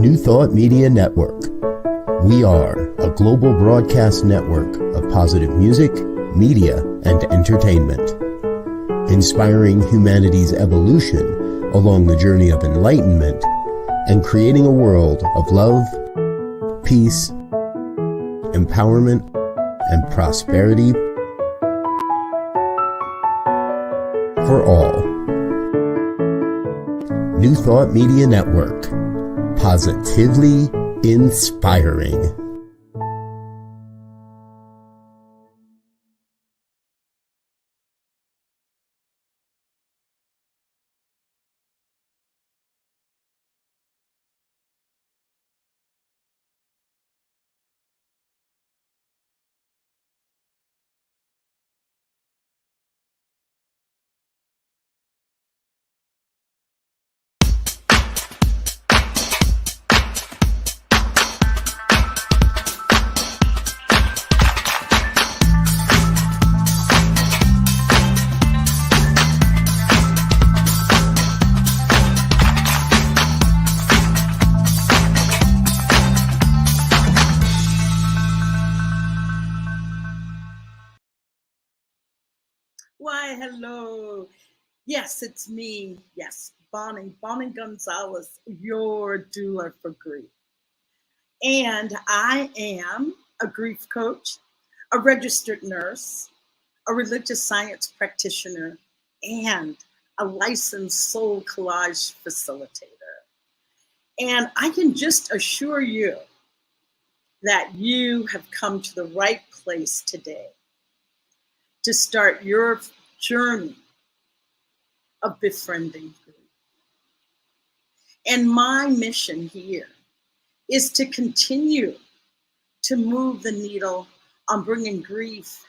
New Thought Media Network. We are a global broadcast network of positive music, media, and entertainment, inspiring humanity's evolution along the journey of enlightenment and creating a world of love, peace, empowerment, and prosperity for all. New Thought Media Network. Positively inspiring. Why, hello. Yes, it's me. Yes, Morgan Gonzalez, your doula for grief. And I am a grief coach, a registered nurse, a religious science practitioner, and a licensed soul collage facilitator. And I can just assure you that you have come to the right place today to start your journey of befriending grief. And my mission here is to continue to move the needle on bringing grief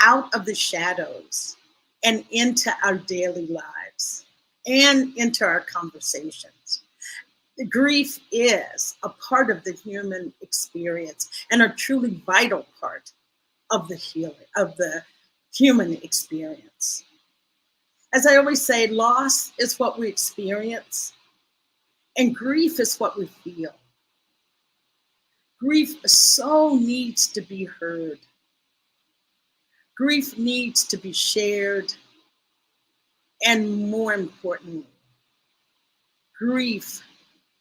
out of the shadows and into our daily lives and into our conversations. The grief is a part of the human experience and a truly vital part of the healing, of the human experience. As I always say, loss is what we experience, and grief is what we feel. Grief so needs to be heard. Grief needs to be shared, and more importantly, grief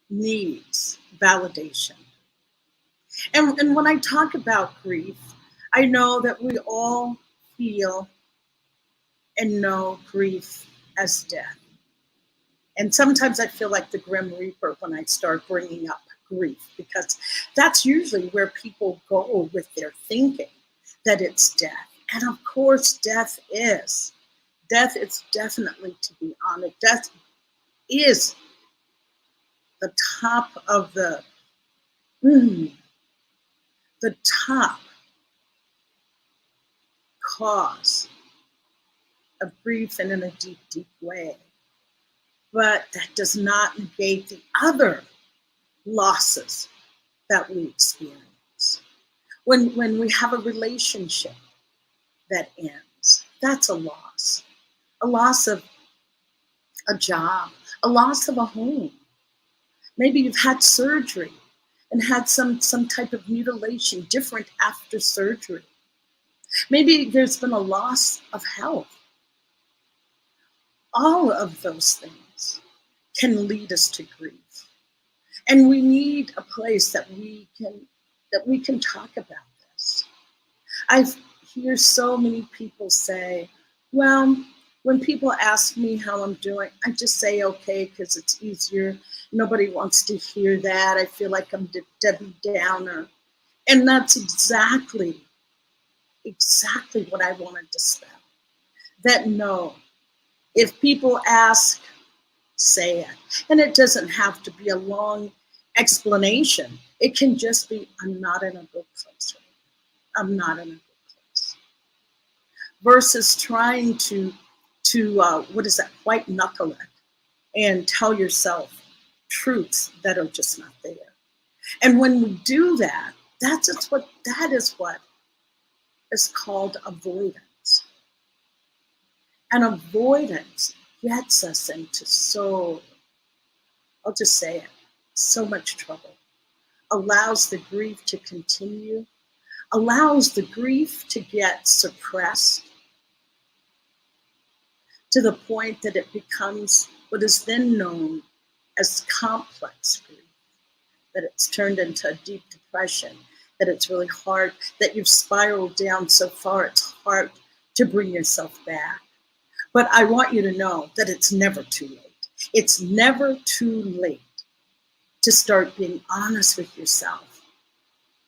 needs validation. And when I talk about grief, I know that we all feel and know grief as death. And sometimes I feel like the Grim Reaper when I start bringing up grief, because that's usually where people go with their thinking, that it's death. And of course, death is. Death is definitely to be honored. Death is the top of the top cause of grief, and in a deep, deep way. But that does not negate the other losses that we experience. When we have a relationship that ends, that's a loss. A loss of a job, a loss of a home. Maybe you've had surgery and had some type of mutilation different after surgery. Maybe there's been a loss of health. All of those things can lead us to grief. And we need a place that we can talk about this. I hear so many people say, well, when people ask me how I'm doing, I just say okay because it's easier. Nobody wants to hear that. I feel like I'm Debbie Downer. And that's exactly what I want to dispel. That no, if people ask, say it. And it doesn't have to be a long explanation. It can just be, I'm not in a good place right now. I'm not in a good place. Versus trying to white knuckle it and tell yourself truths that are just not there. And when we do that, that is what is called avoidance. And avoidance gets us into I'll just say it, so much trouble, allows the grief to continue, allows the grief to get suppressed to the point that it becomes what is then known as complex grief, that it's turned into a deep depression, that it's really hard, that you've spiraled down so far it's hard to bring yourself back. But I want you to know that it's never too late. It's never too late to start being honest with yourself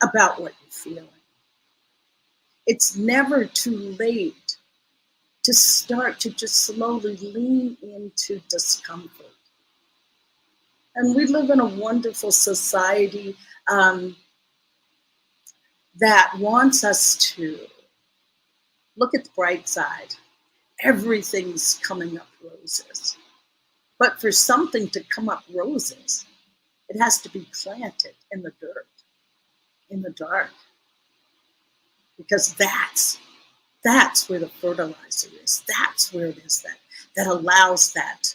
about what you're feeling. It's never too late to start to just slowly lean into discomfort. And we live in a wonderful society that wants us to look at the bright side. Everything's coming up roses. But for something to come up roses, it has to be planted in the dirt, in the dark. Because that's where the fertilizer is. That's where it is that allows that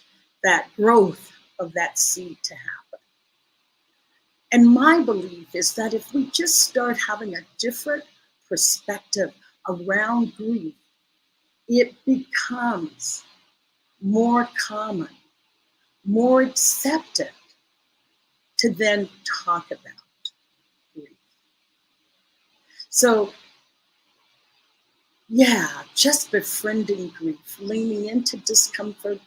growth of that seed to happen. And my belief is that if we just start having a different perspective around grief, it becomes more common, more accepted to then talk about grief. So, yeah, just befriending grief, leaning into discomfort,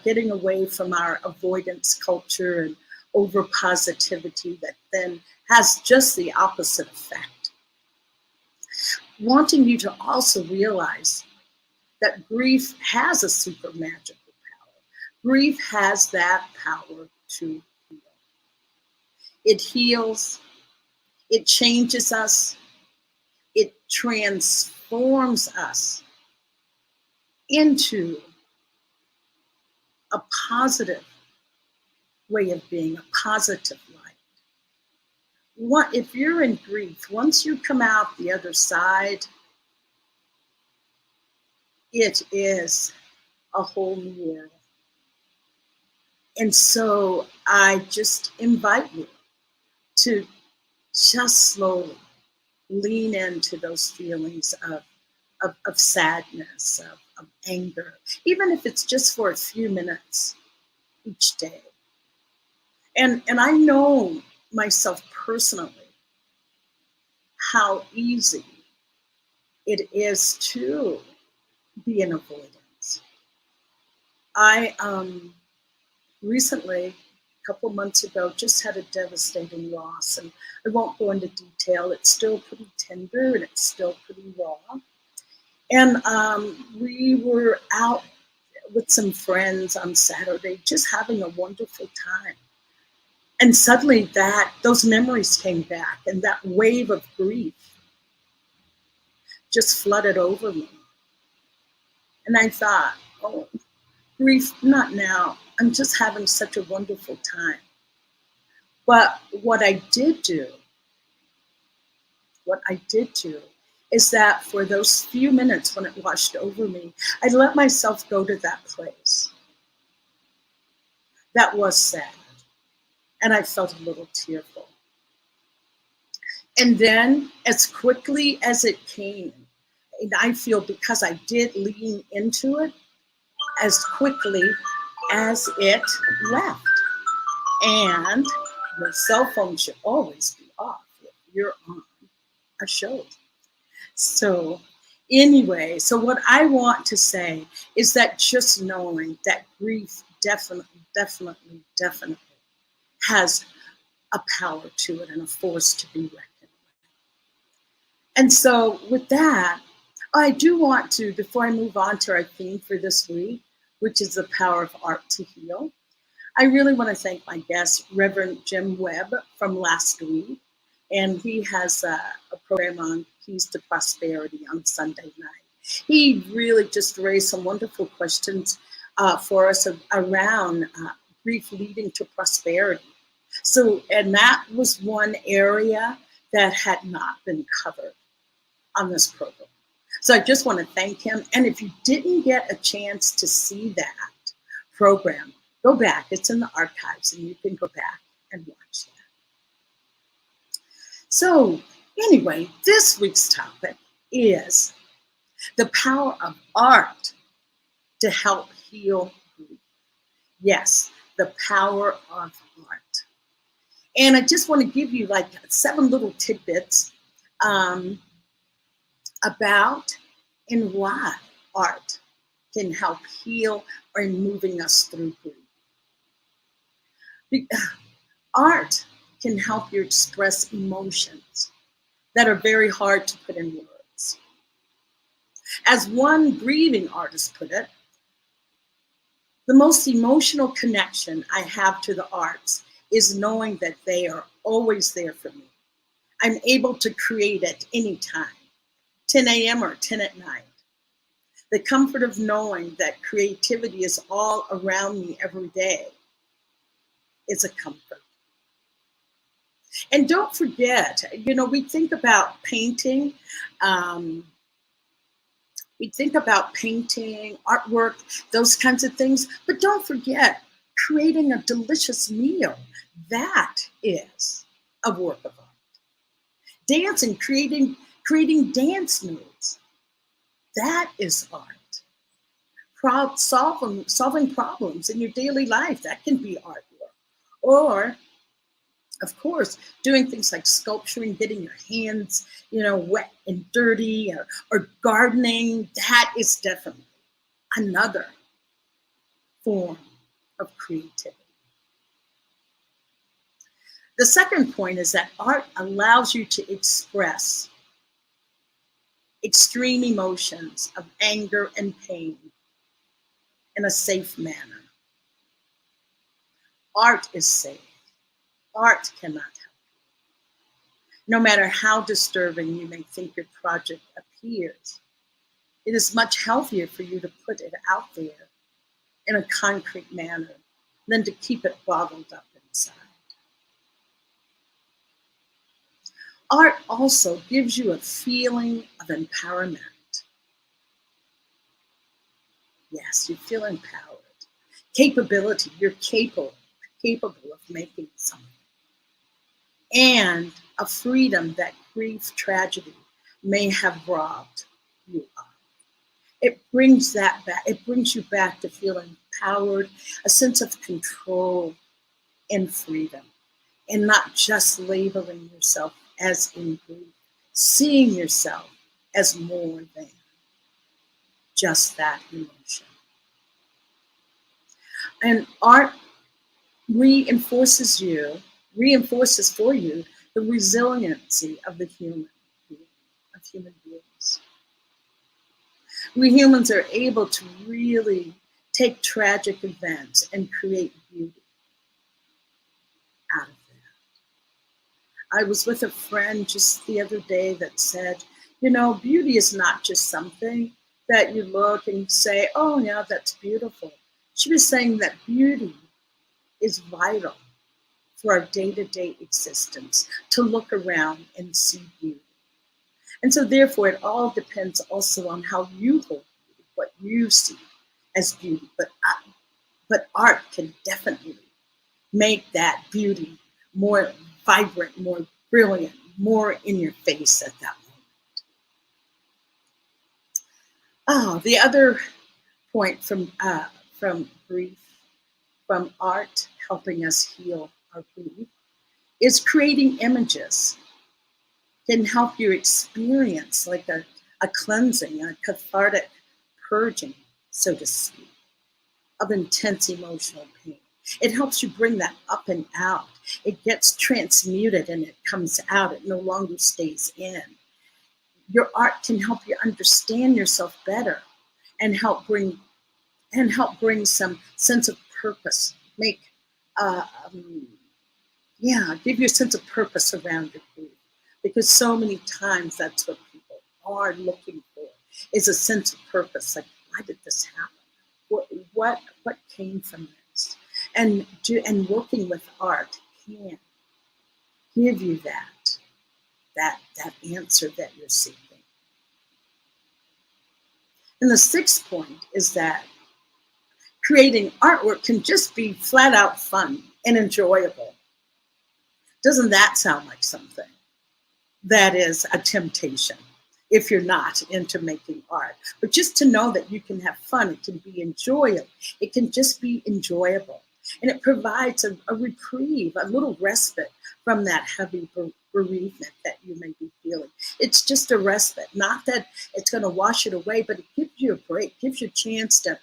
getting away from our avoidance culture and over positivity that then has just the opposite effect. Wanting you to also realize that grief has a super magical power. Grief has that power to heal. It heals, it changes us, it transforms us into a positive way of being, a positive light. If you're in grief, once you come out the other side, it is a whole new world. And so I just invite you to just slowly lean into those feelings of sadness, of anger, even if it's just for a few minutes each day. And I know myself personally how easy it is to be in avoidance. I recently, a couple months ago, just had a devastating loss, and I won't go into detail. It's still pretty tender and it's still pretty raw. And we were out with some friends on Saturday, just having a wonderful time. And suddenly those memories came back, and that wave of grief just flooded over me. And I thought, oh, grief, not now. I'm just having such a wonderful time. But what I did do is that for those few minutes when it washed over me, I let myself go to that place. That was sad. And I felt a little tearful. And then as quickly as it came, and I feel because I did lean into it, as quickly as it left. And your cell phone should always be off if you're on a show. So anyway, so what I want to say is that just knowing that grief definitely has a power to it and a force to be reckoned with. And so with that, I do want to, before I move on to our theme for this week, which is the power of art to heal, I really want to thank my guest, Reverend Jim Webb from last week. And he has a program on Keys to Prosperity on Sunday night. He really just raised some wonderful questions for us around grief leading to prosperity. So, and that was one area that had not been covered on this program. So I just want to thank him. And if you didn't get a chance to see that program, go back. It's in the archives and you can go back and watch that. So anyway, this week's topic is the power of art to help heal grief. Yes, the power of art. And I just want to give you like 7 little tidbits about and why art can help heal or in moving us through grief. Art can help you express emotions that are very hard to put in words. As one grieving artist put it, the most emotional connection I have to the arts is knowing that they are always there for me. I'm able to create at any time, 10 a.m. or 10 at night. The comfort of knowing that creativity is all around me every day is a comfort. And don't forget, we think about painting. We think about painting, artwork, those kinds of things. But don't forget, creating a delicious meal. That is a work of art. Dancing, creating dance moves. That is art. Solving problems in your daily life. That can be artwork. Or, of course, doing things like sculpturing, getting your hands, wet and dirty, or gardening. That is definitely another form of creativity. The second point is that art allows you to express extreme emotions of anger and pain in a safe manner. Art is safe. Art cannot help you. No matter how disturbing you may think your project appears, it is much healthier for you to put it out there in a concrete manner than to keep it bottled up inside. Art also gives you a feeling of empowerment. Yes, you feel empowered. Capability, you're capable of making something. And a freedom that grief, tragedy may have robbed you of. It brings that back. It brings you back to feeling empowered, a sense of control and freedom, and not just labeling yourself as in grief, seeing yourself as more than just that emotion. And art reinforces for you the resiliency of human beings. We humans are able to really take tragic events and create beauty out of that. I was with a friend just the other day that said, beauty is not just something that you look and say, oh yeah, that's beautiful. She was saying that beauty is vital for our day-to-day existence, to look around and see beauty. And so therefore, it all depends also on how you hold beauty, what you see as beauty. But art can definitely make that beauty more vibrant, more brilliant, more in your face at that moment. The other point from grief, from art helping us heal our grief, is creating images can help you experience like a cleansing, a cathartic purging, so to speak, of intense emotional pain. It helps you bring that up and out. It gets transmuted and it comes out. It no longer stays in. Your art can help you understand yourself better and help bring some sense of purpose. Give you a sense of purpose around your grief. Because so many times that's what people are looking for, is a sense of purpose. Like, why did this happen? What came from this? And working with art can give you that answer that you're seeking. And the sixth point is that creating artwork can just be flat out fun and enjoyable. Doesn't that sound like something that is a temptation if you're not into making art? But just to know that you can have fun, it can be enjoyable, it can just be enjoyable. And it provides a reprieve, a little respite from that heavy bereavement that you may be feeling. It's just a respite, not that it's going to wash it away, but it gives you a break, gives you a chance to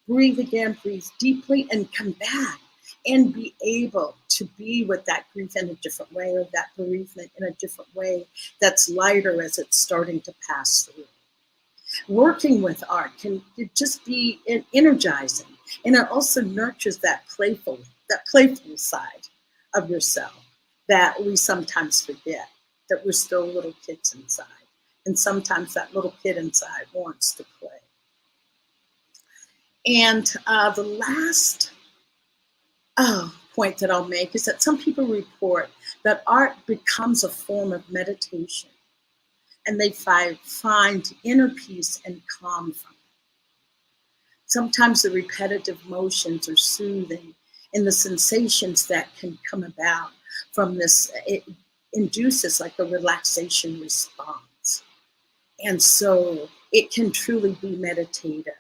breathe again, breathe deeply, and come back and be able to be with that grief in a different way, or that bereavement in a different way that's lighter as it's starting to pass through. Working with art can just be energizing, and it also nurtures that playful side of yourself that we sometimes forget, that we're still little kids inside. And sometimes that little kid inside wants to play. And the last point that I'll make is that some people report that art becomes a form of meditation, and they find inner peace and calm from it. Sometimes the repetitive motions are soothing, and the sensations that can come about from this, it induces like a relaxation response. And so it can truly be meditative.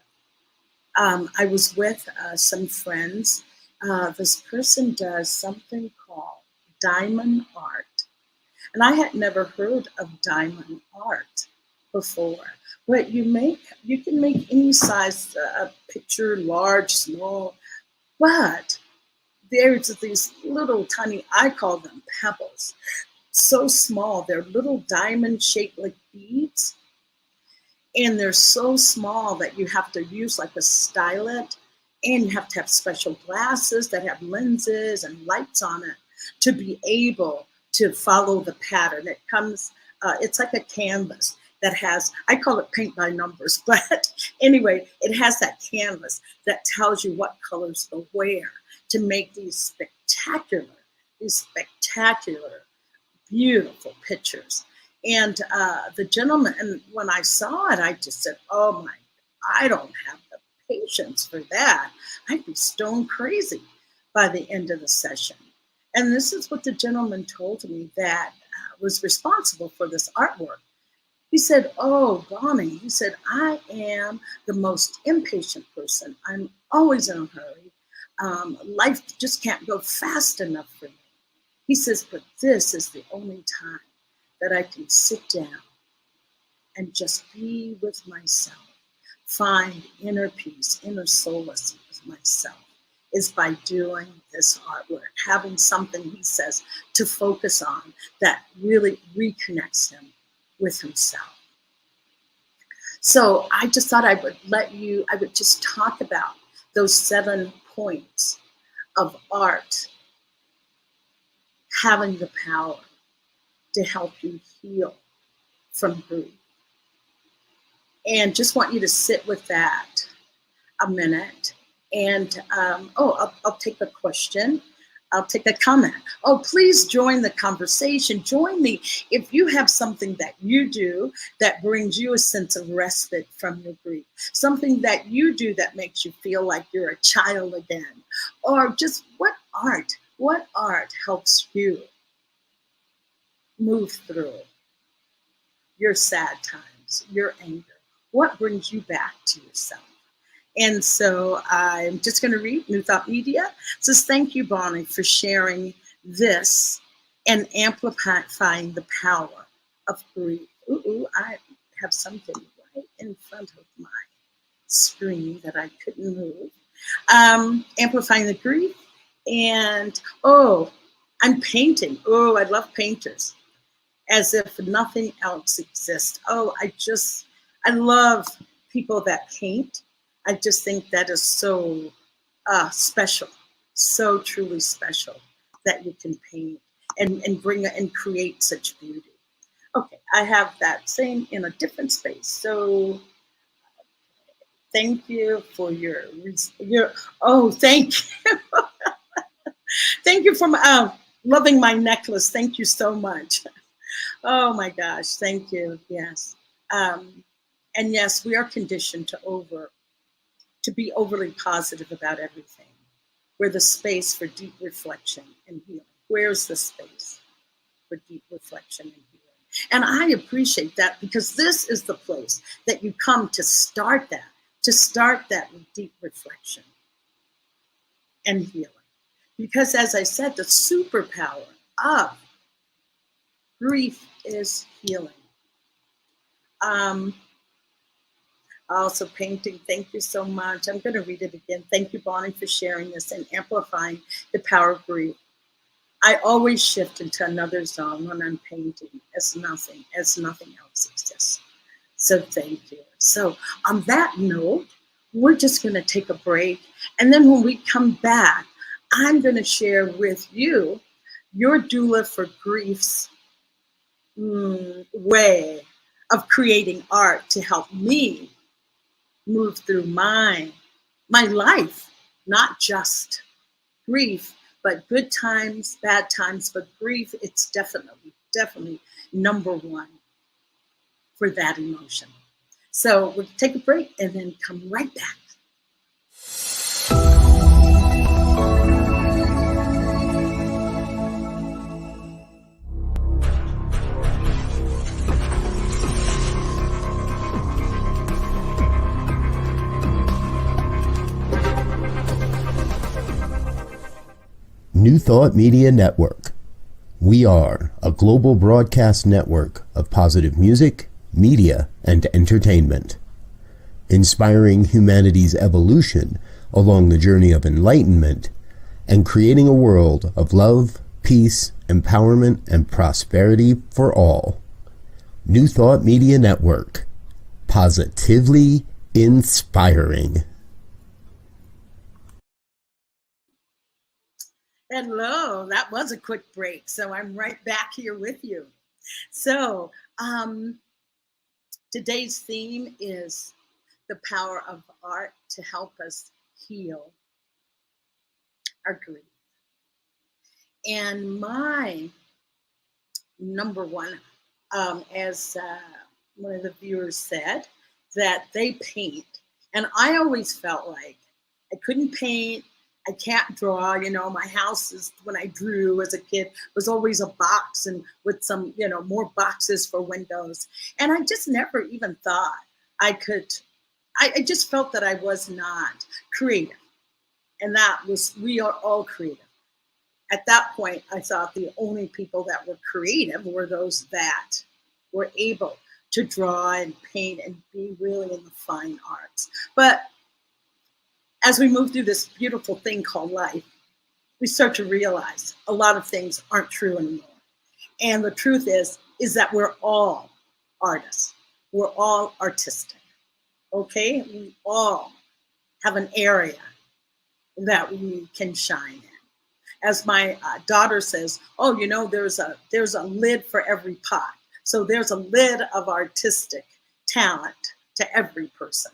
I was with some friends. This person does something called diamond art. And I had never heard of diamond art before. But you can make any size picture, large, small. But there's these little tiny, I call them pebbles, so small. They're little diamond shaped like beads. And they're so small that you have to use like a stylet, and you have to have special glasses that have lenses and lights on it to be able to follow the pattern. It comes, it's like a canvas that has, I call it paint by numbers, but anyway, it has that canvas that tells you what colors to wear to make these spectacular, beautiful pictures. And the gentleman, and when I saw it, I just said, oh my, I don't have the patience for that. I'd be stone crazy by the end of the session. And this is what the gentleman told me that was responsible for this artwork. He said, oh, Bonnie, he said, I am the most impatient person. I'm always in a hurry. Life just can't go fast enough for me. He says, but this is the only time that I can sit down and just be with myself, find inner peace, inner solace with myself, is by doing this artwork, having something, he says, to focus on that really reconnects him with himself. So I just thought I would just talk about those 7 points of art having the power to help you heal from grief. And just want you to sit with that a minute. And I'll take a question. I'll take a comment. Oh, please join the conversation. Join me if you have something that you do that brings you a sense of respite from your grief, something that you do that makes you feel like you're a child again, or just what art helps you move through your sad times, your anger. What brings you back to yourself? And so I'm just going to read New Thought Media. It says, thank you, Bonnie, for sharing this and amplifying the power of grief. I have something right in front of my screen that I couldn't move. Amplifying the grief. And, I'm painting. I love painters. As if nothing else exists. I love people that paint. I just think that is so special, so truly special that you can paint and bring and create such beauty. Okay, I have that same in a different space. So thank you for your thank you. Thank you for loving my necklace. Thank you so much. Oh my gosh, thank you. Yes. And yes, we are conditioned to be overly positive about everything. We're the space for deep reflection and healing. Where's the space? for deep reflection and healing. And I appreciate that, because this is the place that you come to start that deep reflection and healing. Because as I said, the superpower of grief is healing. Also painting, thank you so much. I'm going to read it again. Thank you, Bonnie, for sharing this and amplifying the power of grief. I always shift into another zone when I'm painting, as nothing else exists. So thank you. So on that note, we're just going to take a break. And then when we come back, I'm going to share with you your doula for grief's way of creating art to help me move through my life, not just grief, but good times, bad times, but grief, it's definitely number one for that emotion. So we'll take a break and then come right back. New Thought Media Network. We are a global broadcast network of positive music, media, and entertainment, inspiring humanity's evolution along the journey of enlightenment and creating a world of love, peace, empowerment, and prosperity for all. New Thought Media Network. Positively inspiring. Hello, that was a quick break. So I'm right back here with you. So today's theme is the power of art to help us heal our grief. And my number one, as one of the viewers said, that they paint. And I always felt like I couldn't paint. I can't draw, my house is, when I drew as a kid, was always a box and with some, more boxes for windows. And I just never even thought I could, I just felt that I was not creative. And we are all creative. At that point, I thought the only people that were creative were those that were able to draw and paint and be really in the fine arts. But as we move through this beautiful thing called life, we start to realize a lot of things aren't true anymore. And the truth is that we're all artists. We're all artistic, okay? We all have an area that we can shine in. As my daughter says, there's a lid for every pot. So there's a lid of artistic talent to every person.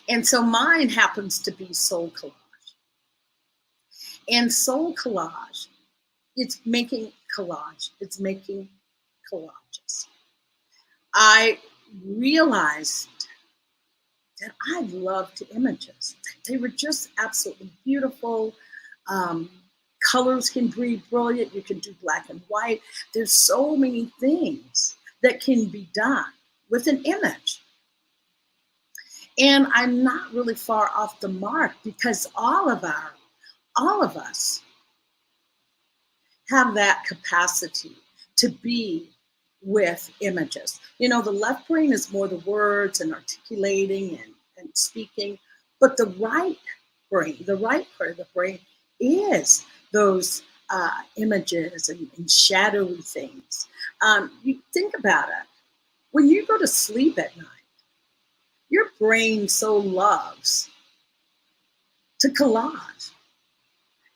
And so mine happens to be soul collage. And soul collage, it's making collage. It's making collages. I realized that I loved images. They were just absolutely beautiful. Colors can be brilliant. You can do black and white. There's so many things that can be done with an image. And I'm not really far off the mark, because all of us have that capacity to be with images. The left brain is more the words and articulating and speaking, but the right brain, the right part of the brain is those images and shadowy things. You think about it. When you go to sleep at night, your brain so loves to collage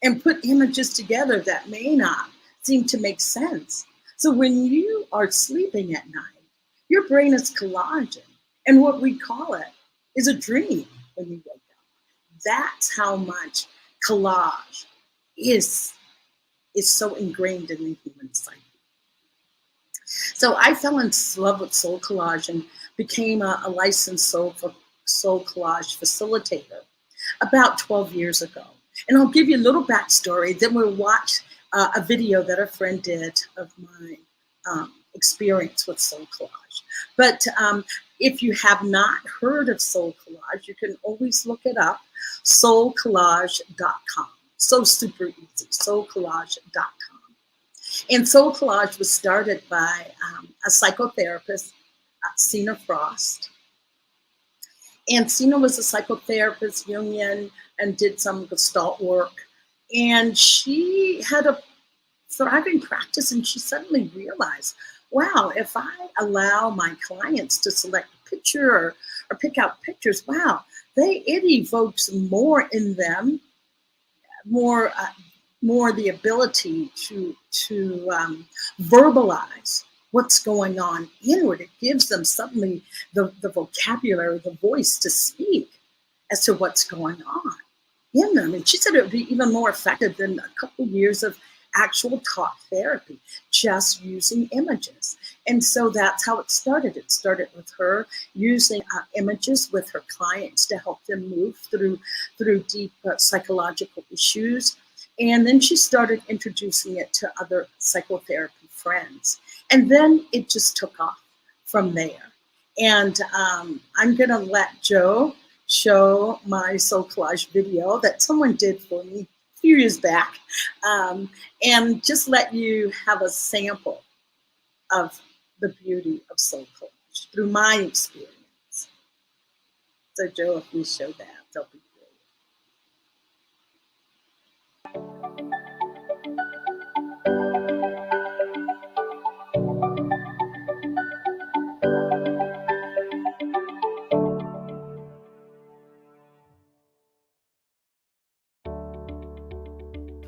and put images together that may not seem to make sense. So when you are sleeping at night, your brain is collaging, and what we call it is a dream when you wake up. That's how much collage is so ingrained in the human psyche. So I fell in love with soul collage and became a licensed soul collage facilitator about 12 years ago. And I'll give you a little backstory, then we'll watch a video that a friend did of my experience with soul collage. But if you have not heard of soul collage, you can always look it up, soulcollage.com. So super easy, soulcollage.com. And soul collage was started by a psychotherapist, Sina Frost. And Sina was a psychotherapist, Jungian, and did some Gestalt work. And she had a thriving practice, and she suddenly realized, wow, if I allow my clients to select a picture or pick out pictures, wow, it evokes more in them, more the ability to verbalize what's going on inward. It gives them suddenly the vocabulary, the voice to speak as to what's going on in them. And she said it would be even more effective than a couple years of actual talk therapy, just using images. And so that's how it started. It started with her using images with her clients to help them move through deep psychological issues. And then she started introducing it to other psychotherapy friends. And then it just took off from there. And I'm going to let Joe show my soul collage video that someone did for me a few years back, and just let you have a sample of the beauty of soul collage through my experience. So Joe, if we show that, that'll be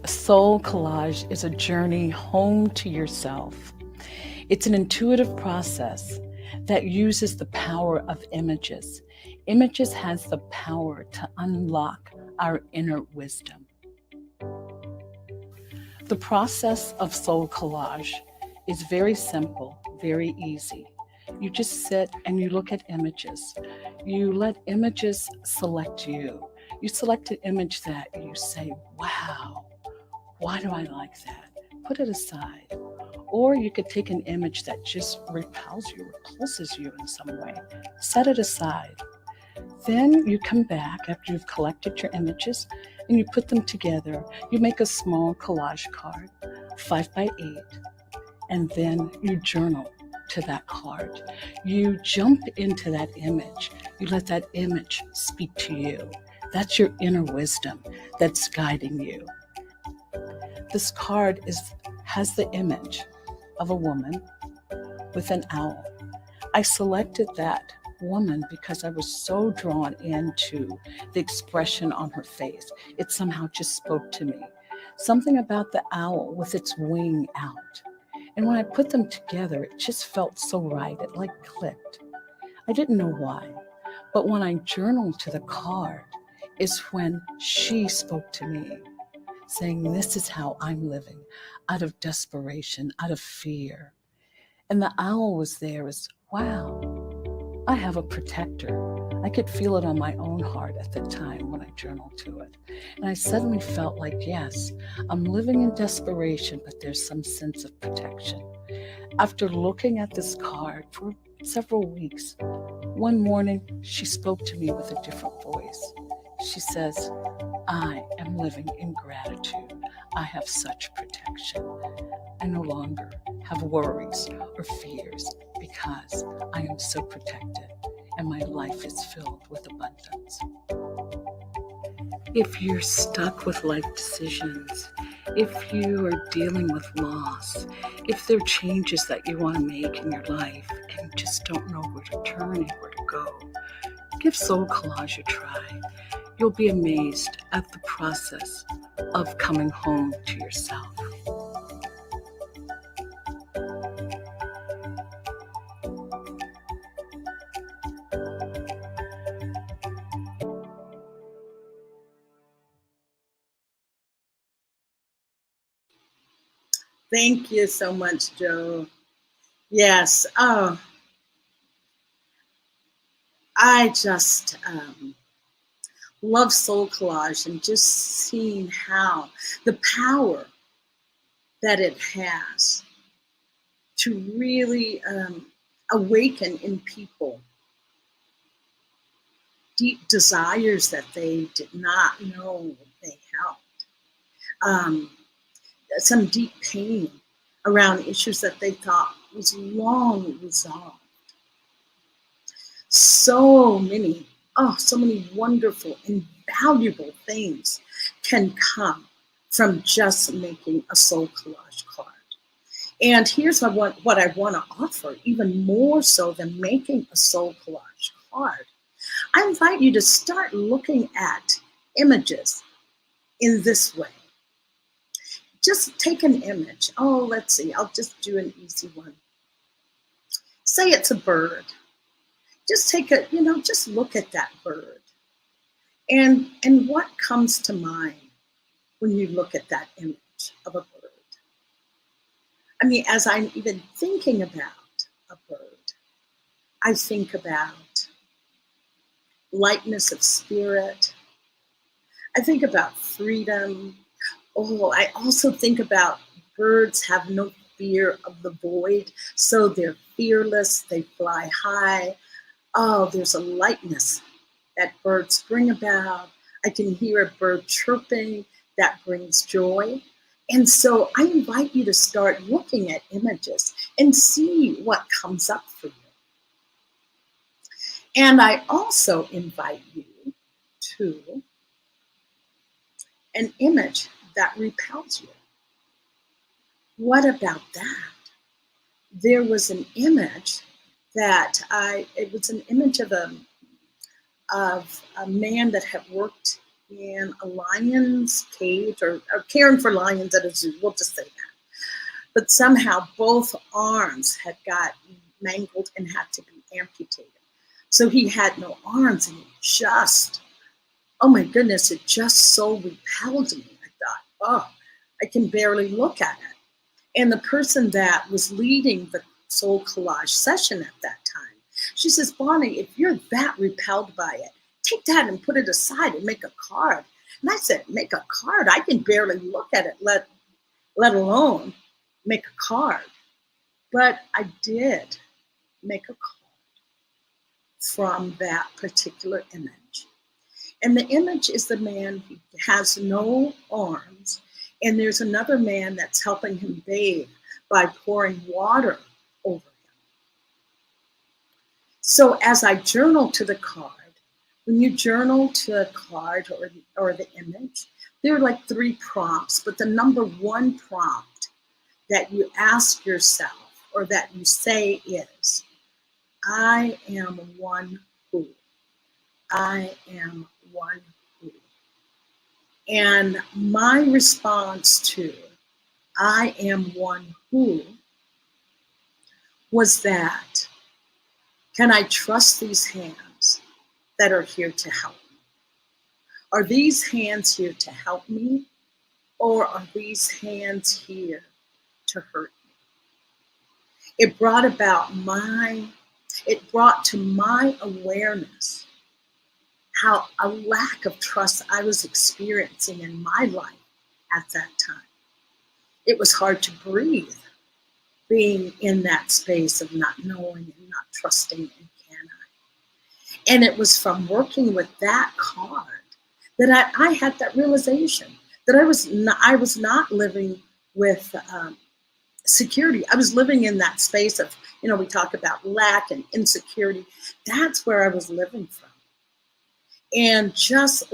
Soul collage is a journey home to yourself. It's an intuitive process that uses the power of images. Images has the power to unlock our inner wisdom. The process of soul collage is very simple, very easy. You just sit and you look at images. You let images select you. You select an image that you say, wow, why do I like that? Put it aside. Or you could take an image that just repulses you in some way. Set it aside. Then you come back after you've collected your images and you put them together. You make a small collage card, 5 by 8, and then you journal to that card. You jump into that image. You let that image speak to you. That's your inner wisdom that's guiding you. This card has the image of a woman with an owl. I selected that woman because I was so drawn into the expression on her face. It somehow just spoke to me. Something about the owl with its wing out. And when I put them together, it just felt so right. It like clicked. I didn't know why. But when I journaled to the card is when she spoke to me, saying, this is how I'm living, out of desperation, out of fear. And the owl was there as, wow, I have a protector. I could feel it on my own heart at the time when I journaled to it. And I suddenly felt like, yes, I'm living in desperation, but there's some sense of protection. After looking at this card for several weeks, one morning she spoke to me with a different voice. She says, I am living in gratitude. I have such protection. I no longer have worries or fears because I am so protected and my life is filled with abundance. If you're stuck with life decisions, if you are dealing with loss, if there are changes that you want to make in your life and you just don't know where to turn and where to go, give soul collage a try. You'll be amazed at the process of coming home to yourself. Thank you so much, Joe. Yes. Oh, I just love soul collage and just seeing how the power that it has to really awaken in people deep desires that they did not know they held. Some deep pain around issues that they thought was long resolved. So many wonderful and valuable things can come from just making a soul collage card. And here's what I want to offer, even more so than making a soul collage card. I invite you to start looking at images in this way. Just take an image. Oh, let's see. I'll just do an easy one. Say it's a bird. Just just look at that bird. And what comes to mind when you look at that image of a bird? I mean, as I'm even thinking about a bird, I think about lightness of spirit. I think about freedom. Oh, I also think about birds have no fear of the void, so they're fearless, they fly high. Oh, there's a lightness that birds bring about. I can hear a bird chirping that brings joy. And so I invite you to start looking at images and see what comes up for you. And I also invite you to an image that repels you. What about that? There was an image that it was an image of a man that had worked in a lion's cage or caring for lions at a zoo, we'll just say that. But somehow both arms had got mangled and had to be amputated. So he had no arms, and oh my goodness, it just so repelled me. I thought, oh, I can barely look at it. And the person that was leading the soul collage session at that time, she says, Bonnie, if you're that repelled by it, take that and put it aside and make a card. And I said, make a card? I can barely look at it, let alone make a card. But I did make a card from that particular image. And the image is the man who has no arms, and there's another man that's helping him bathe by pouring water over him. So as I journal to the card, when you journal to a card or the image, there are like 3 prompts, but the number 1 prompt that you ask yourself or that you say is, I am one who. I am one who. And my response to I am one who was that, can I trust these hands that are here to help me? Are these hands here to help me, or are these hands here to hurt me? It brought to my awareness how a lack of trust I was experiencing in my life at that time. It was hard to breathe, being in that space of not knowing and not trusting, and can I? And it was from working with that card that I had that realization that I was not living with security. I was living in that space of, we talk about lack and insecurity. That's where I was living from. And just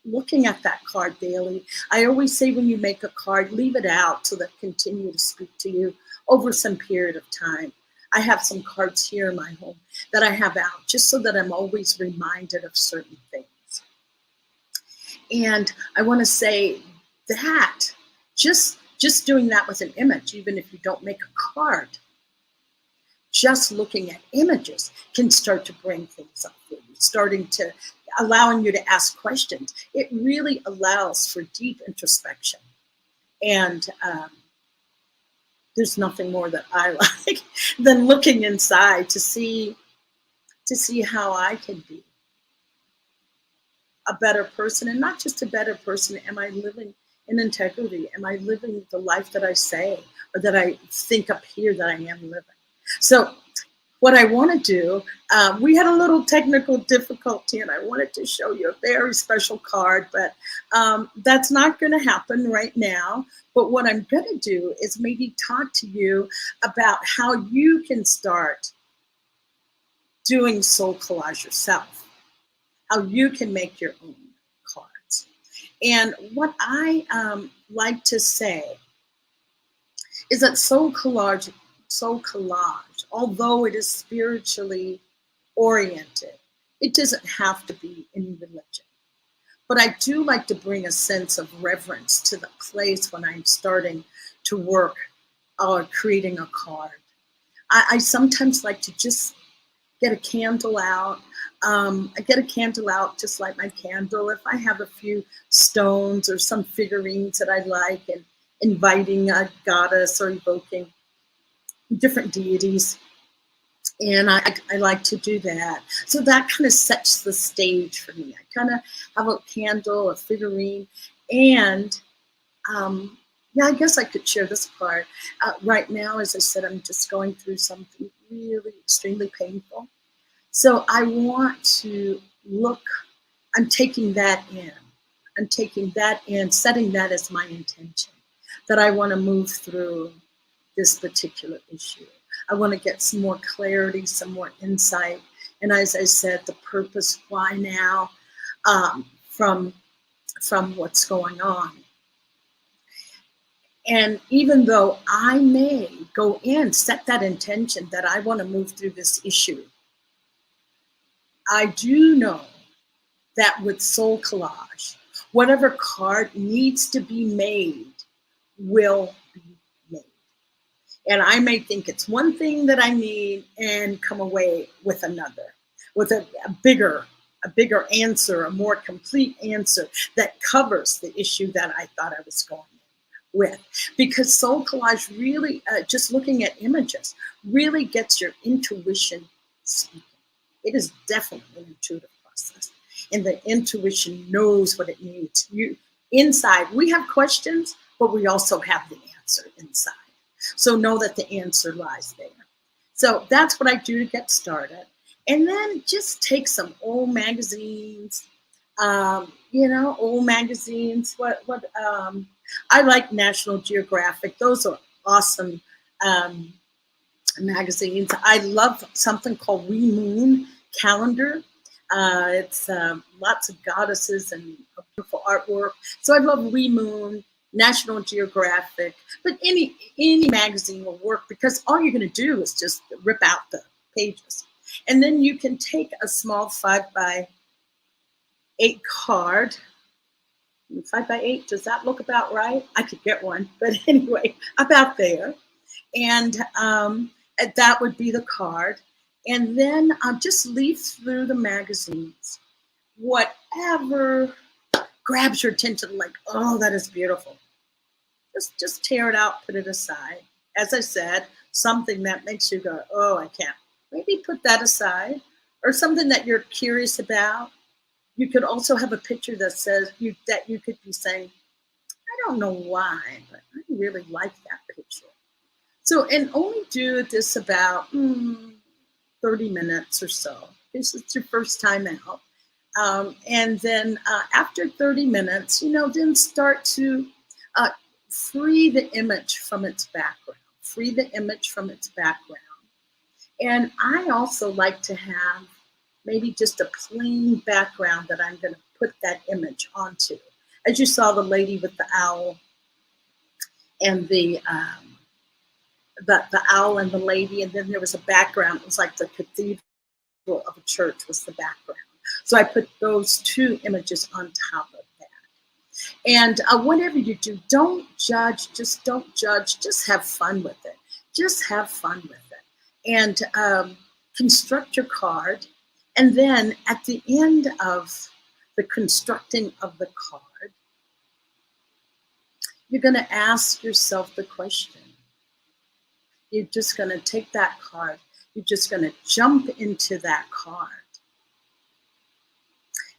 looking at that card daily, I always say when you make a card, leave it out so that it continue to speak to you over some period of time. I have some cards here in my home that I have out just so that I'm always reminded of certain things. And I want to say that just doing that with an image, even if you don't make a card, just looking at images can start to bring things up for you, allowing you to ask questions. It really allows for deep introspection. And there's nothing more that I like than looking inside to see how I can be a better person, and not just a better person. Am I living in integrity? Am I living the life that I say or that I think up here that I am living? So what I want to do, we had a little technical difficulty and I wanted to show you a very special card, but that's not going to happen right now. But what I'm going to do is maybe talk to you about how you can start doing soul collage yourself, how you can make your own cards. And what I like to say is that soul collage, although it is spiritually oriented, it doesn't have to be in religion. But I do like to bring a sense of reverence to the place when I'm starting to work or creating a card. I sometimes like to just get a candle out. I get a candle out, just light my candle. If I have a few stones or some figurines that I like, and inviting a goddess or evoking different deities. And I like to do that. So that kind of sets the stage for me. I kind of have a candle, a figurine, and yeah, I guess I could share this part. Right now, as I said, I'm just going through something really extremely painful. So I want to look, I'm taking that in. I'm taking that in, setting that as my intention, that I want to move through this particular issue. I want to get some more clarity, some more insight. And as I said, the purpose, why now, from what's going on. And even though I may go in, set that intention that I want to move through this issue, I do know that with soul collage, whatever card needs to be made will be made. And I may think it's one thing that I need and come away with another, with a bigger answer, a more complete answer that covers the issue that I thought I was going with. Because soul collage really, just looking at images, really gets your intuition speaking. It is definitely an intuitive process. And the intuition knows what it needs. Inside, we have questions, but we also have the answer inside. So know that the answer lies there. So that's what I do to get started. And then just take some old magazines, old magazines. I like National Geographic. Those are awesome magazines. I love something called We Moon Calendar. It's lots of goddesses and beautiful artwork. So I love We Moon, National Geographic, but any magazine will work, because all you're going to do is just rip out the pages. And then you can take a small 5x8 card. 5x8, does that look about right? I could get one, but anyway, about there. And that would be the card. And then just leaf through the magazines. Whatever grabs your attention, like, oh, that is beautiful. Just tear it out, put it aside. As I said, something that makes you go, oh, I can't. Maybe put that aside. Or something that you're curious about. You could also have a picture that says that you could be saying, I don't know why, but I really like that picture. So, and only do this about 30 minutes or so. This is your first time out. And then after 30 minutes, then start to free the image from its background. Free the image from its background. And I also like to have maybe just a plain background that I'm going to put that image onto. As you saw, the lady with the owl and the owl and the lady, and then there was a background. It was like the cathedral of a church was the background. So I put those two images on top of that. And whatever you do, don't judge. Just don't judge. Just have fun with it. Just have fun with it. And construct your card. And then at the end of the constructing of the card, you're going to ask yourself the question. You're just going to take that card. You're just going to jump into that card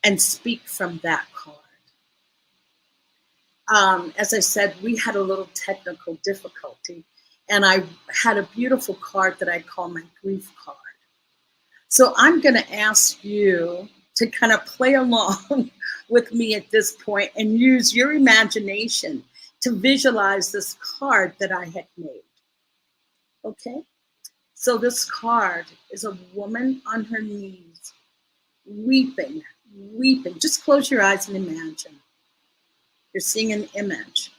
and speak from that card. As I said, we had a little technical difficulty, and I had a beautiful card that I call my grief card. So I'm going to ask you to kind of play along with me at this point and use your imagination to visualize this card that I had made. Okay? So this card is a woman on her knees, weeping, weeping. Just close your eyes and imagine. You're seeing an image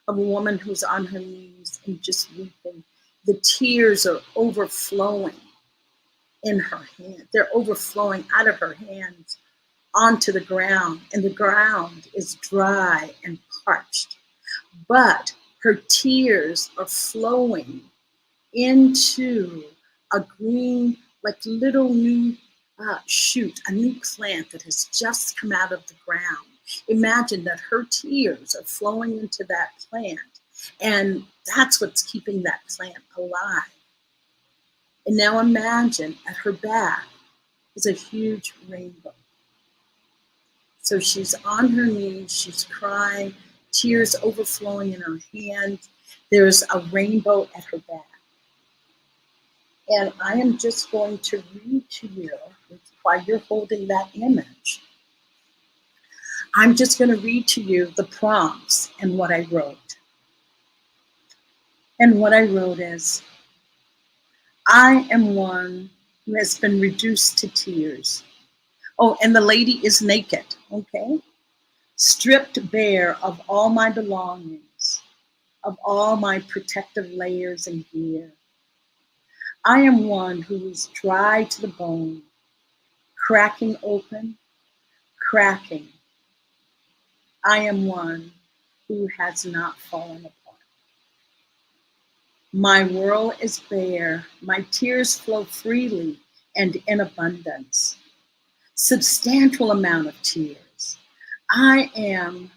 of a woman who's on her knees and just weeping. The tears are overflowing in her hand. They're overflowing out of her hands onto the ground, and the ground is dry and parched. But her tears are flowing into a green, like little new shoot, a new plant that has just come out of the ground. Imagine that her tears are flowing into that plant, and that's what's keeping that plant alive. And now imagine at her back is a huge rainbow. So she's on her knees, she's crying, tears overflowing in her hands. There's a rainbow at her back. And I am just going to read to you, while you're holding that image, I'm just going to read to you the prompts and what I wrote. And what I wrote is, I am one who has been reduced to tears. Oh, and the lady is naked, okay? Stripped bare of all my belongings, of all my protective layers and gear. I am one who is dry to the bone, cracking open, cracking. I am one who has not fallen apart. My world is bare, my tears flow freely and in abundance. Substantial amount of tears. I am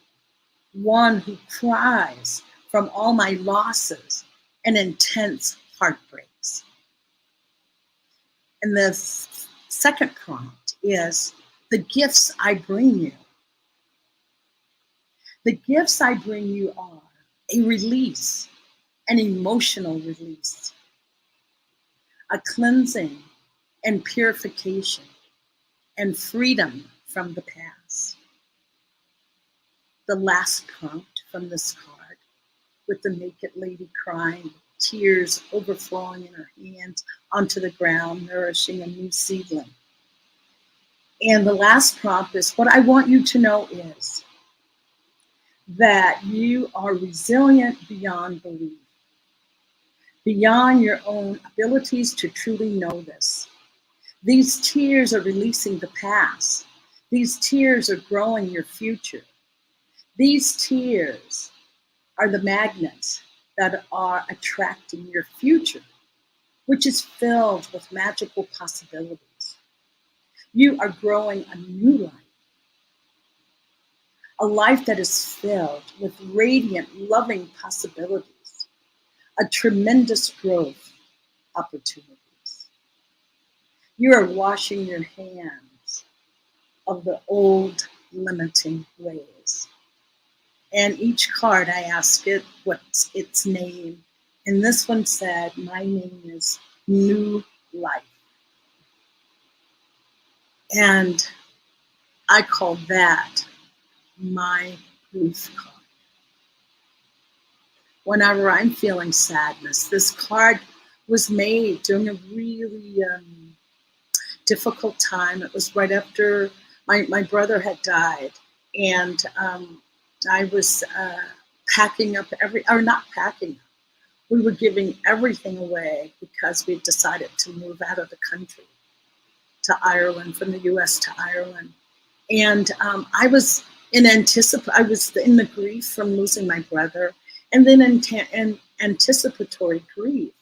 one who cries from all my losses and intense heartbreaks. And the second prompt is the gifts I bring you. The gifts I bring you are a release, an emotional release, a cleansing and purification, and freedom from the past. The last prompt from this card, with the naked lady crying, tears overflowing in her hands onto the ground, nourishing a new seedling. And the last prompt is, what I want you to know is that you are resilient beyond belief, beyond your own abilities to truly know this. These tears are releasing the past. These tears are growing your future. These tears are the magnets that are attracting your future, which is filled with magical possibilities. You are growing a new life, a life that is filled with radiant, loving possibilities, a tremendous growth opportunities. You are washing your hands of the old limiting ways. And each card, I ask it what's its name. And this one said, my name is New Life. And I call that my grief card. Whenever I'm feeling sadness, this card was made during a really difficult time. It was right after my brother had died, and I was packing up not packing up. We were giving everything away because we decided to move out of the country to Ireland, from the U.S. to Ireland. And I was in the grief from losing my brother, and then in anticipatory grief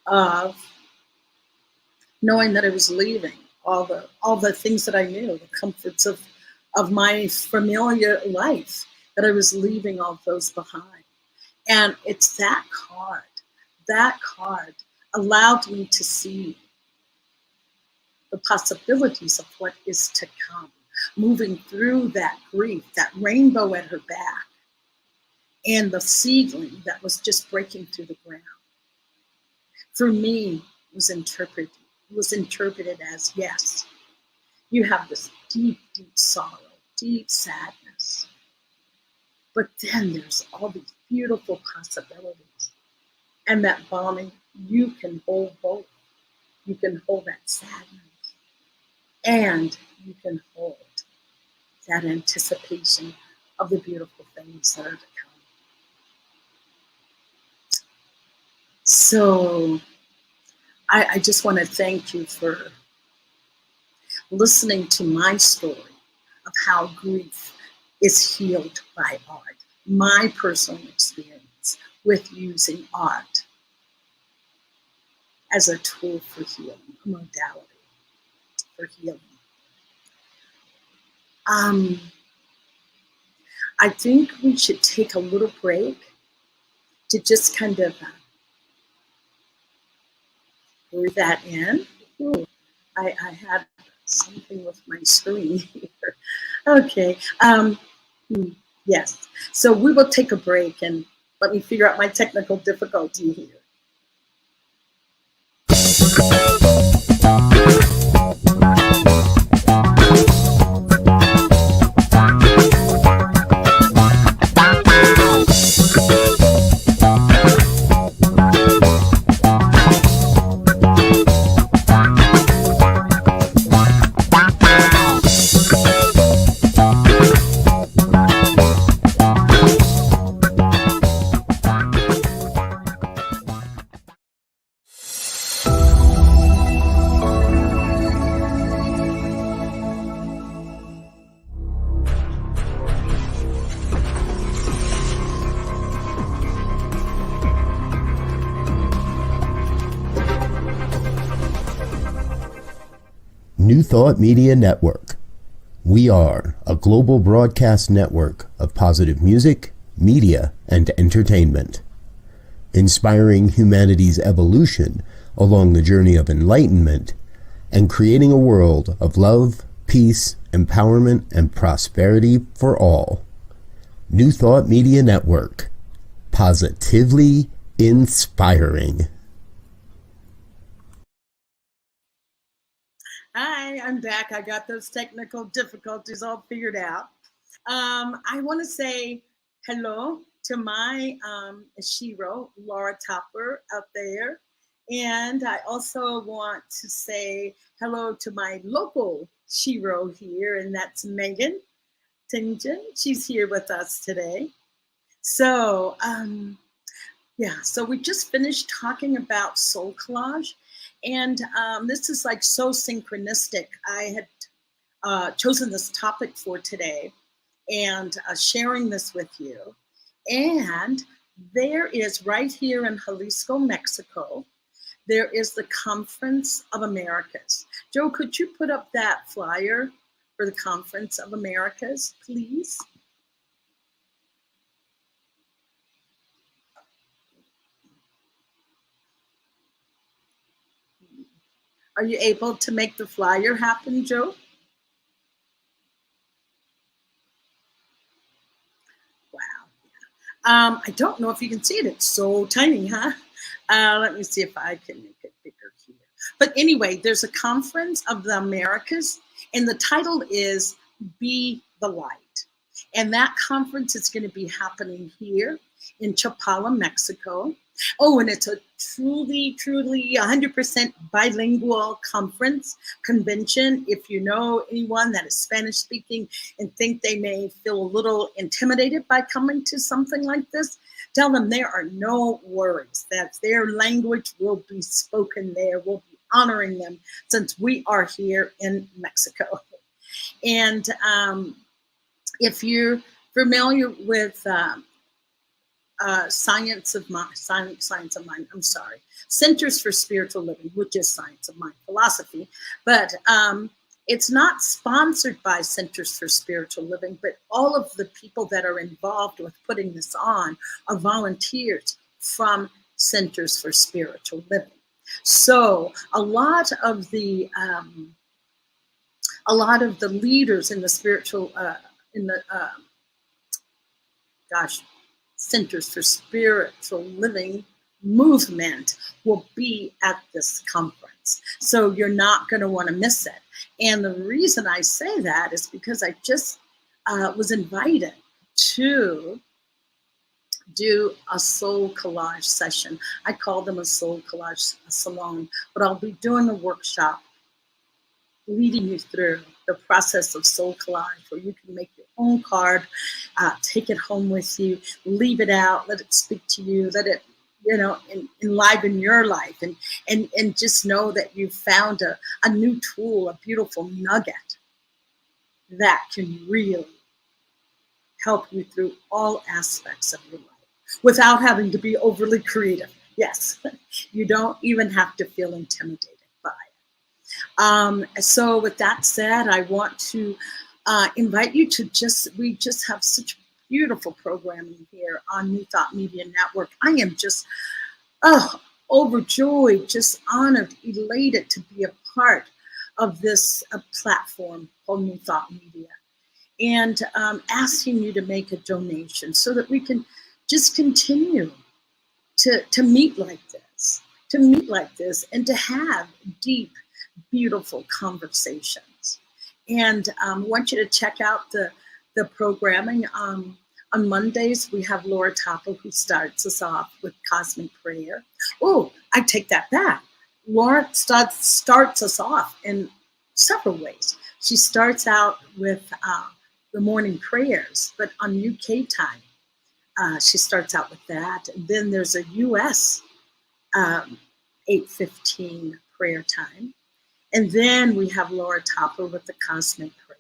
of knowing that I was leaving all the things that I knew, the comforts of my familiar life, that I was leaving all those behind. And it's that card allowed me to see the possibilities of what is to come, moving through that grief, that rainbow at her back. and the seedling that was just breaking through the ground. For me, was interpreted as, yes, you have this deep, deep sorrow, deep sadness. But then there's all these beautiful possibilities. And that bombing, you can hold both. You can hold that sadness. And you can hold that anticipation of the beautiful things that are to come. So I just want to thank you for listening to my story of how grief is healed by art, my personal experience with using art as a tool for healing, a modality for healing. I think we should take a little break to just kind of breathe that in. Ooh, I had something with my screen here. Okay. Yes. So we will take a break and let me figure out my technical difficulty here. New Thought Media Network. We are a global broadcast network of positive music, media, and entertainment, inspiring humanity's evolution along the journey of enlightenment and creating a world of love, peace, empowerment, and prosperity for all. New Thought Media Network. Positively inspiring. Hi, I'm back. I got those technical difficulties all figured out. I want to say hello to my Shiro, Laura Topper, out there. And I also want to say hello to my local Shiro here, and that's Megan Tingen. She's here with us today. So, so we just finished talking about soul collage. And this is like so synchronistic. I had chosen this topic for today and sharing this with you. And there is right here in Jalisco, Mexico, there is the Conference of Americas. Joe, could you put up that flyer for the Conference of Americas, please? Are you able to make the flyer happen, Joe? Wow. I don't know if you can see it. It's so tiny, huh? Let me see if I can make it bigger here. But anyway, there's a Conference of the Americas, and the title is Be the Light. And that conference is going to be happening here in Chapala, Mexico. Oh, and it's a truly 100% bilingual convention. If you know anyone that is Spanish speaking and think they may feel a little intimidated by coming to something like this, tell them there are no worries, that their language will be spoken there. We'll be honoring them since we are here in Mexico. And if you're familiar with Science of Mind, Centers for Spiritual Living, which is Science of Mind philosophy, but it's not sponsored by Centers for Spiritual Living, but all of the people that are involved with putting this on are volunteers from Centers for Spiritual Living. So a lot of the leaders in the spiritual, Centers for Spiritual Living movement will be at this conference. So you're not going to want to miss it. And the reason I say that is because I just was invited to do a soul collage session. I call them a soul collage salon, but I'll be doing a workshop leading you through the process of soul collage, where you can make your own card, take it home with you, leave it out, let it speak to you, let it, enliven your life, and just know that you found a new tool, a beautiful nugget that can really help you through all aspects of your life without having to be overly creative. Yes, you don't even have to feel intimidated by it. So with that said, I want to invite you to we just have such beautiful programming here on New Thought Media Network. I am just overjoyed, just honored, elated to be a part of this platform called New Thought Media, and asking you to make a donation so that we can just continue to meet like this, and to have deep, beautiful conversations. And I want you to check out the programming. On Mondays, we have Laura Topple, who starts us off with Cosmic Prayer. Oh, I take that back. Laura starts us off in several ways. She starts out with the morning prayers, but on UK time, she starts out with that. And then there's a US 8:15 prayer time. And then we have Laura Topper with the Cosmic Prayer.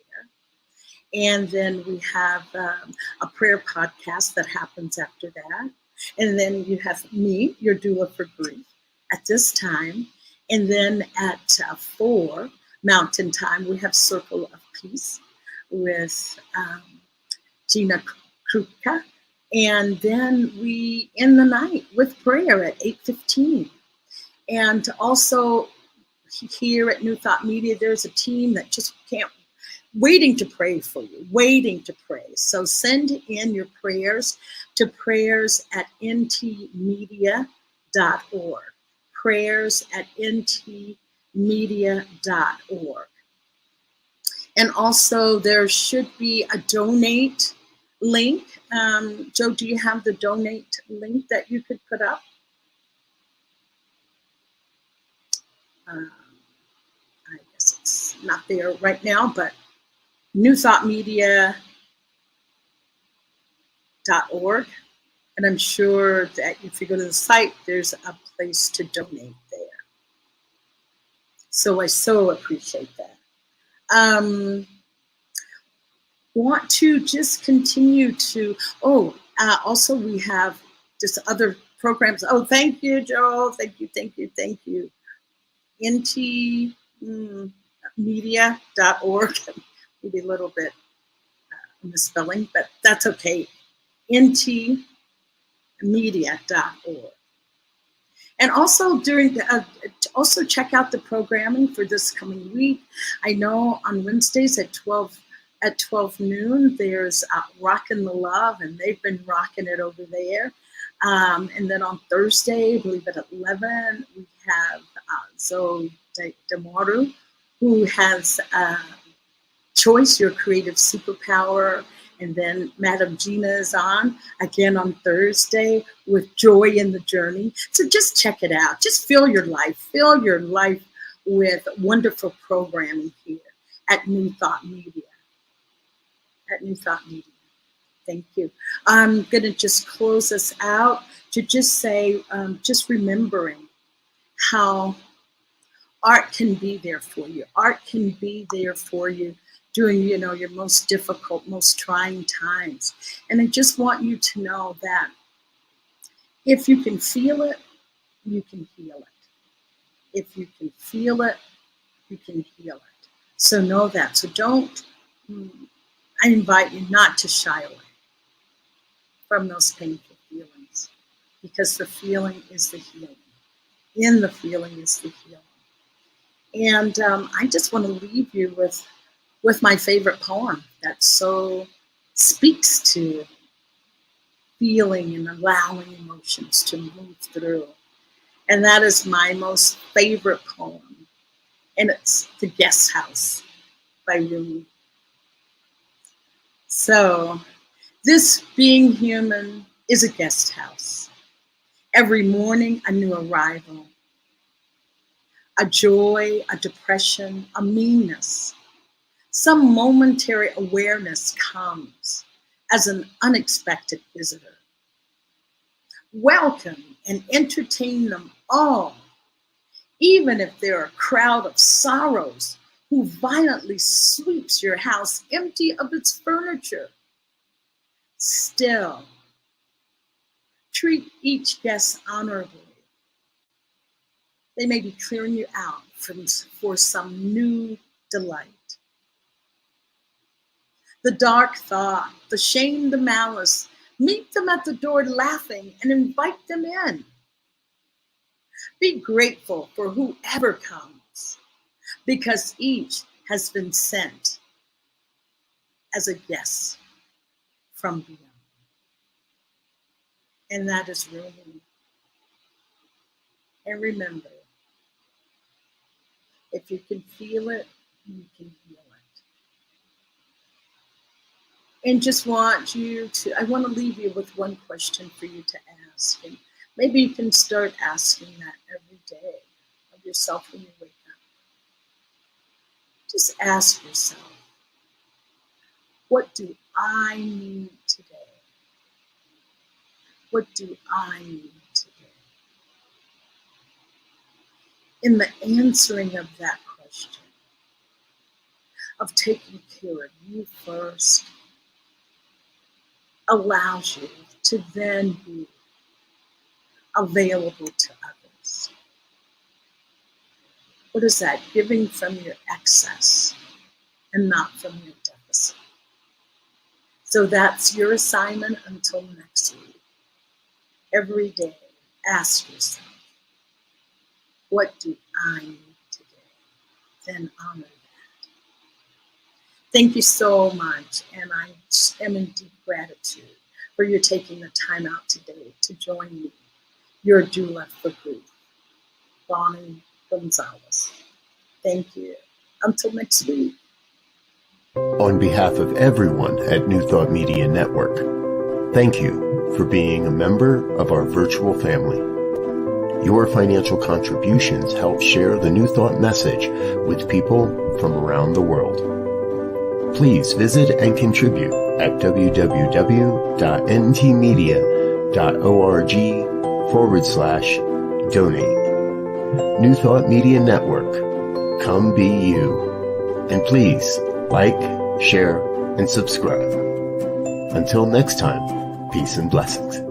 And then we have a prayer podcast that happens after that. And then you have me, your doula for grief, at this time. And then at 4 Mountain Time, we have Circle of Peace with Gina Krupa. And then we end the night with prayer at 8:15. And also here at New Thought Media, there's a team that just waiting to pray for you, waiting to pray. So send in your prayers to prayers@ntmedia.org, prayers@ntmedia.org. And also there should be a donate link. Joe, do you have the donate link that you could put up? I guess it's not there right now, but newthoughtmedia.org. And I'm sure that if you go to the site, there's a place to donate there. So I so appreciate that. Want to just continue to, also we have just other programs. Oh, thank you, Joel. Thank you. ntmedia.org. Maybe a little bit misspelling, but that's okay. ntmedia.org. And also also check out the programming for this coming week. I know on Wednesdays at 12 noon, there's Rockin' the Love, and they've been rocking it over there. And then on Thursday, I believe at 11, we have Zoe Demaru, who has Choice, Your Creative Superpower. And then Madam Gina is on again on Thursday with Joy in the Journey. So just check it out. Just fill your life with wonderful programming here at New Thought Media. Thank you. I'm going to just close us out to just say, just remembering how art can be there for you. Art can be there for you during, your most difficult, most trying times. And I just want you to know that if you can feel it, you can heal it. If you can feel it, you can heal it. So know that. So I invite you not to shy away from those painful feelings, because the feeling is the healing. In the feeling is the healing. And I just want to leave you with my favorite poem that so speaks to feeling and allowing emotions to move through. And that is my most favorite poem. And it's The Guest House by Rumi. So, this being human is a guest house. Every morning, a new arrival. A joy, a depression, a meanness. Some momentary awareness comes as an unexpected visitor. Welcome and entertain them all, even if they're a crowd of sorrows who violently sweeps your house empty of its furniture. Still, treat each guest honorably. They may be clearing you out for some new delight. The dark thought, the shame, the malice, meet them at the door laughing and invite them in. Be grateful for whoever comes, because each has been sent as a guest from beyond. And that is Rumi. And remember, if you can feel it, you can heal it. And just I want to leave you with one question for you to ask. And maybe you can start asking that every day of yourself when you wake up. Just ask yourself, what do I need today? What do I need today? In the answering of that question, of taking care of you first, allows you to then be available to others. What is that? Giving from your excess and not from your deficit. So that's your assignment until next week. Every day, ask yourself, what do I need today? Then honor that. Thank you so much, and I am in deep gratitude for your taking the time out today to join me, your doula for grief, Morgan Gonzalez. Thank you. Until next week. On behalf of everyone at New Thought Media Network, thank you for being a member of our virtual family. Your financial contributions help share the New Thought message with people from around the world. Please visit and contribute at www.ntmedia.org/donate. New Thought Media Network, come be you. And please like, share, and subscribe. Until next time, peace and blessings.